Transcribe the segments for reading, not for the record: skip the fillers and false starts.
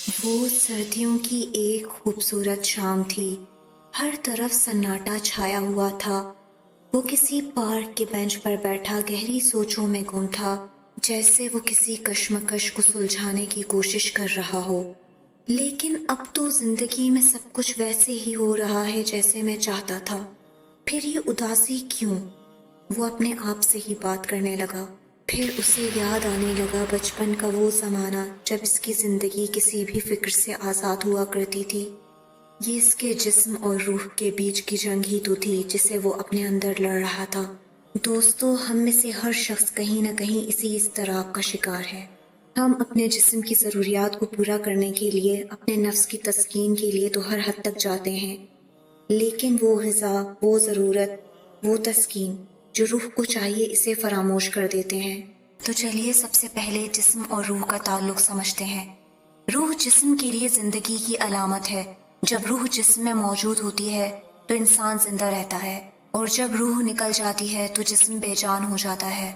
وہ سردیوں کی ایک خوبصورت شام تھی۔ ہر طرف سناٹا چھایا ہوا تھا۔ وہ کسی پارک کے بینچ پر بیٹھا گہری سوچوں میں گم تھا، جیسے وہ کسی کشمکش کو سلجھانے کی کوشش کر رہا ہو۔ لیکن اب تو زندگی میں سب کچھ ویسے ہی ہو رہا ہے جیسے میں چاہتا تھا، پھر یہ اداسی کیوں؟ وہ اپنے آپ سے ہی بات کرنے لگا۔ پھر اسے یاد آنے لگا بچپن کا وہ زمانہ جب اس کی زندگی کسی بھی فکر سے آزاد ہوا کرتی تھی۔ یہ اس کے جسم اور روح کے بیچ کی جنگ ہی تو تھی جسے وہ اپنے اندر لڑ رہا تھا۔ دوستو، ہم میں سے ہر شخص کہیں نہ کہیں اسی اضطراب کا شکار ہے۔ ہم اپنے جسم کی ضروریات کو پورا کرنے کے لیے، اپنے نفس کی تسکین کے لیے تو ہر حد تک جاتے ہیں، لیکن وہ غذا، وہ ضرورت، وہ تسکین جو روح کو چاہیے، اسے فراموش کر دیتے ہیں۔ تو چلیے سب سے پہلے جسم اور روح کا تعلق سمجھتے ہیں۔ روح جسم کے لیے زندگی کی علامت ہے۔ جب روح جسم میں موجود ہوتی ہے تو انسان زندہ رہتا ہے، اور جب روح نکل جاتی ہے تو جسم بے جان ہو جاتا ہے۔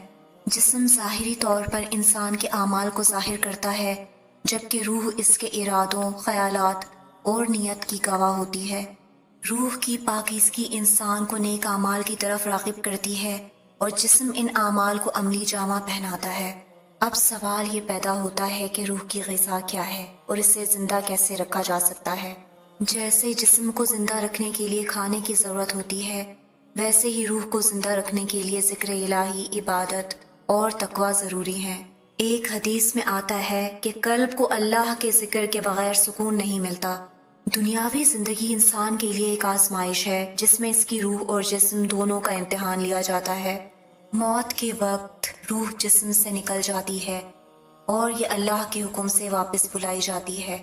جسم ظاہری طور پر انسان کے اعمال کو ظاہر کرتا ہے، جبکہ روح اس کے ارادوں، خیالات اور نیت کی گواہ ہوتی ہے۔ روح کی پاکیزگی انسان کو نیک اعمال کی طرف راغب کرتی ہے، اور جسم ان اعمال کو عملی جامہ پہناتا ہے۔ اب سوال یہ پیدا ہوتا ہے کہ روح کی غذا کیا ہے اور اسے زندہ کیسے رکھا جا سکتا ہے؟ جیسے جسم کو زندہ رکھنے کے لیے کھانے کی ضرورت ہوتی ہے، ویسے ہی روح کو زندہ رکھنے کے لیے ذکر الہی، عبادت اور تقوی ضروری ہیں۔ ایک حدیث میں آتا ہے کہ قلب کو اللہ کے ذکر کے بغیر سکون نہیں ملتا۔ دنیاوی زندگی انسان کے لیے ایک آزمائش ہے جس میں اس کی روح اور جسم دونوں کا امتحان لیا جاتا ہے۔ موت کے وقت روح جسم سے نکل جاتی ہے اور یہ اللہ کے حکم سے واپس بلائی جاتی ہے۔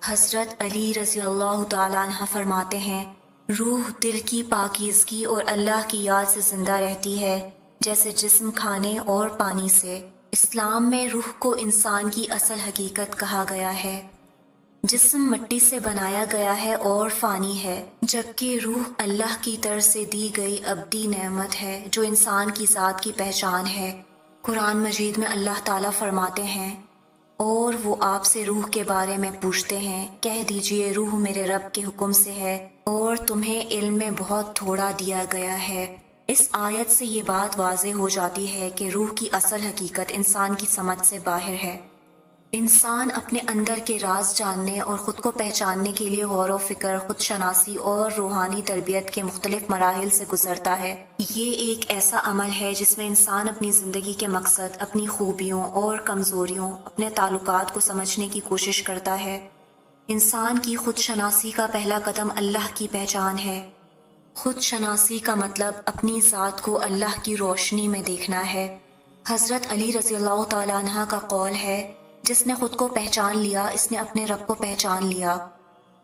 حضرت علی رضی اللہ تعالیٰ عنہ فرماتے ہیں، روح دل کی پاکیزگی اور اللہ کی یاد سے زندہ رہتی ہے، جیسے جسم کھانے اور پانی سے۔ اسلام میں روح کو انسان کی اصل حقیقت کہا گیا ہے۔ جسم مٹی سے بنایا گیا ہے اور فانی ہے، جبکہ روح اللہ کی طرف سے دی گئی ابدی نعمت ہے جو انسان کی ذات کی پہچان ہے۔ قرآن مجید میں اللہ تعالیٰ فرماتے ہیں، اور وہ آپ سے روح کے بارے میں پوچھتے ہیں، کہہ دیجئے روح میرے رب کے حکم سے ہے، اور تمہیں علم میں بہت تھوڑا دیا گیا ہے۔ اس آیت سے یہ بات واضح ہو جاتی ہے کہ روح کی اصل حقیقت انسان کی سمجھ سے باہر ہے۔ انسان اپنے اندر کے راز جاننے اور خود کو پہچاننے کے لیے غور و فکر، خود شناسی اور روحانی تربیت کے مختلف مراحل سے گزرتا ہے۔ یہ ایک ایسا عمل ہے جس میں انسان اپنی زندگی کے مقصد، اپنی خوبیوں اور کمزوریوں، اپنے تعلقات کو سمجھنے کی کوشش کرتا ہے۔ انسان کی خود شناسی کا پہلا قدم اللہ کی پہچان ہے۔ خود شناسی کا مطلب اپنی ذات کو اللہ کی روشنی میں دیکھنا ہے۔ حضرت علی رضی اللہ تعالیٰ عنہ کا قول ہے، جس نے خود کو پہچان لیا، اس نے اپنے رب کو پہچان لیا۔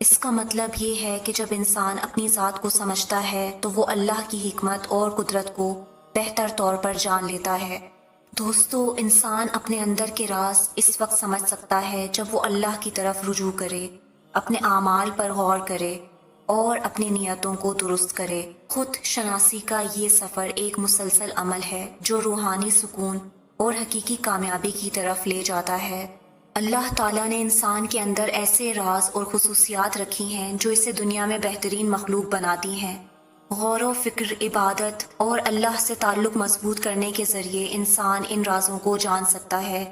اس کا مطلب یہ ہے کہ جب انسان اپنی ذات کو سمجھتا ہے تو وہ اللہ کی حکمت اور قدرت کو بہتر طور پر جان لیتا ہے۔ دوستو، انسان اپنے اندر کے راز اس وقت سمجھ سکتا ہے جب وہ اللہ کی طرف رجوع کرے، اپنے اعمال پر غور کرے اور اپنی نیتوں کو درست کرے۔ خود شناسی کا یہ سفر ایک مسلسل عمل ہے جو روحانی سکون اور حقیقی کامیابی کی طرف لے جاتا ہے۔ اللہ تعالیٰ نے انسان کے اندر ایسے راز اور خصوصیات رکھی ہیں جو اسے دنیا میں بہترین مخلوق بناتی ہیں۔ غور و فکر، عبادت اور اللہ سے تعلق مضبوط کرنے کے ذریعے انسان ان رازوں کو جان سکتا ہے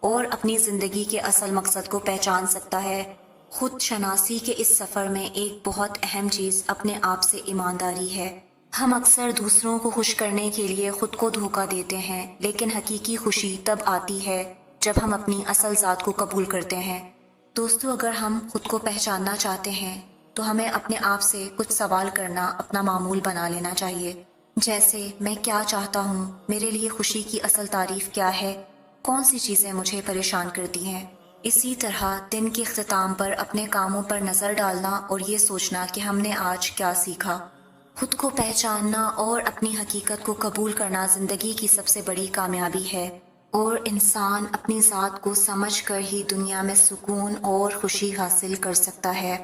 اور اپنی زندگی کے اصل مقصد کو پہچان سکتا ہے۔ خود شناسی کے اس سفر میں ایک بہت اہم چیز اپنے آپ سے ایمانداری ہے۔ ہم اکثر دوسروں کو خوش کرنے کے لیے خود کو دھوکہ دیتے ہیں، لیکن حقیقی خوشی تب آتی ہے جب ہم اپنی اصل ذات کو قبول کرتے ہیں۔ دوستو، اگر ہم خود کو پہچاننا چاہتے ہیں تو ہمیں اپنے آپ سے کچھ سوال کرنا اپنا معمول بنا لینا چاہیے، جیسے میں کیا چاہتا ہوں، میرے لیے خوشی کی اصل تعریف کیا ہے، کون سی چیزیں مجھے پریشان کرتی ہیں۔ اسی طرح دن کے اختتام پر اپنے کاموں پر نظر ڈالنا اور یہ سوچنا کہ ہم نے آج کیا سیکھا۔ خود کو پہچاننا اور اپنی حقیقت کو قبول کرنا زندگی کی سب سے بڑی کامیابی ہے، اور انسان اپنی ذات کو سمجھ کر ہی دنیا میں سکون اور خوشی حاصل کر سکتا ہے۔